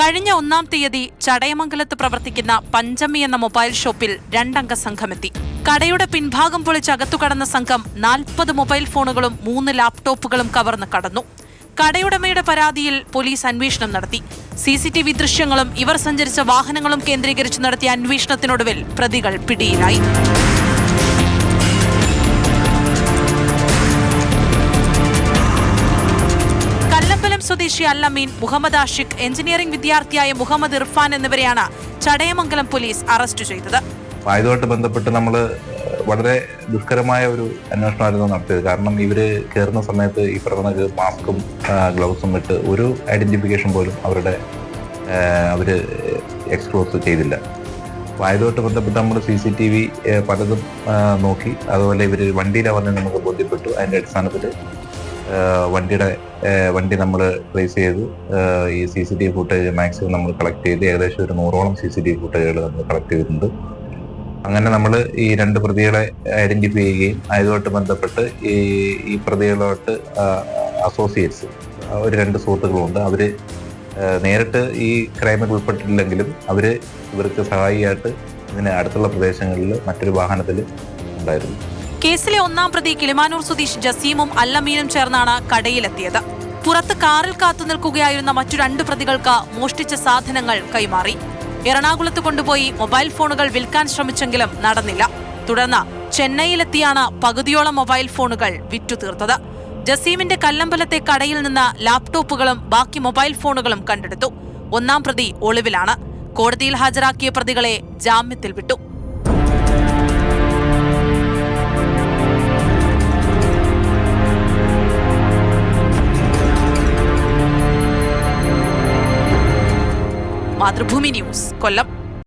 കഴിഞ്ഞ 1-ാം തീയതി ചടയമംഗലത്ത് പ്രവർത്തിക്കുന്ന പഞ്ചമി എന്ന മൊബൈൽ ഷോപ്പിൽ 2 അംഗ സംഘമെത്തി. കടയുടെ പിൻഭാഗം പൊളിച്ച് അകത്തു കടന്ന സംഘം 40 മൊബൈൽ ഫോണുകളും 3 ലാപ്ടോപ്പുകളും കവർന്ന് കടന്നു. കടയുടമയുടെ പരാതിയിൽ പോലീസ് അന്വേഷണം നടത്തി. CCTV ദൃശ്യങ്ങളും ഇവർ സഞ്ചരിച്ച വാഹനങ്ങളും കേന്ദ്രീകരിച്ച് നടത്തിയ അന്വേഷണത്തിനൊടുവിൽ പ്രതികൾ പിടിയിലായി. സ്വദേശി അല്ലമീൻ, മുഹമ്മദ് ആഷിഖ്, എഞ്ചിനീയറിംഗ് വിദ്യാർത്ഥിയായ മുഹമ്മദ് ഇർഫാൻ എന്നിവരെയാണ് ചടയമംഗലം പോലീസ് അറസ്റ്റ് ചെയ്തത്. ഇതുമായിട്ട് ബന്ധപ്പെട്ട് നമ്മൾ വളരെ ദുഷ്കരമായ ഒരു അന്വേഷണമായിരുന്നു നടത്തിയത്. കാരണം ഇവര് കയറുന്ന സമയത്ത് ഈ പറഞ്ഞ മാസ്കും ഗ്ലൗസും ഇട്ട് ഒരു ഐഡന്റിഫിക്കേഷൻ പോലും അവര് എക്സ്പോസ് ചെയ്തില്ല. ഇതുമായിട്ട് ബന്ധപ്പെട്ട് നമ്മൾ CCTV പലതും നോക്കി. അതുപോലെ ഇവര് വണ്ടിയിലാണ് വന്ന് നമുക്ക് ബോധ്യപ്പെട്ടു. അതിന്റെ അടിസ്ഥാനത്തിൽ വണ്ടി നമ്മൾ ട്രേസ് ചെയ്ത് ഈ CCTV ഫുട്ടേജ് മാക്സിമം നമ്മൾ കളക്ട് ചെയ്ത് ഏകദേശം ഒരു 100ഓളം CCTV ഫുട്ടേജുകൾ നമ്മൾ കളക്ട് ചെയ്തിട്ടുണ്ട്. അങ്ങനെ നമ്മൾ ഈ 2 പ്രതികളെ ഐഡന്റിഫൈ ചെയ്യുകയും അതുമായിട്ട് ബന്ധപ്പെട്ട് ഈ പ്രതികളോട്ട് അസോസിയേറ്റ്സ് ഒരു 2 സുഹൃത്തുക്കളുണ്ട്. അവര് നേരിട്ട് ഈ ക്രൈമിൽ ഉൾപ്പെട്ടിട്ടില്ലെങ്കിലും ഇവർക്ക് സഹായിയായിട്ട് ഇതിന് അടുത്തുള്ള പ്രദേശങ്ങളിൽ മറ്റൊരു വാഹനത്തിൽ ഉണ്ടായിരുന്നു. കേസിലെ 1-ാം പ്രതി കിളിമാനൂർ സ്വദേശി ജസീമും അല്ലമീനും ചേർന്നാണ് കടയിലെത്തിയത്. പുറത്ത് കാറിൽ കാത്തുനിൽക്കുകയായിരുന്ന മറ്റു 2 പ്രതികൾക്ക് മോഷ്ടിച്ച സാധനങ്ങൾ കൈമാറി. എറണാകുളത്ത് കൊണ്ടുപോയി മൊബൈൽ ഫോണുകൾ വിൽക്കാൻ ശ്രമിച്ചെങ്കിലും നടന്നില്ല. തുടർന്ന് ചെന്നൈയിലെത്തിയാണ് പകുതിയോളം മൊബൈൽ ഫോണുകൾ വിറ്റുതീർത്തത്. ജസീമിന്റെ കല്ലമ്പലത്തെ കടയിൽ നിന്ന് ലാപ്ടോപ്പുകളും ബാക്കി മൊബൈൽ ഫോണുകളും കണ്ടെടുത്തു. 1-ാം പ്രതി ഒളിവിലാണ്. കോടതിയിൽ ഹാജരാക്കിയ പ്രതികളെ ജാമ്യത്തിൽ വിട്ടു. മാതൃഭൂമി ന്യൂസ്, കൊല്ലം.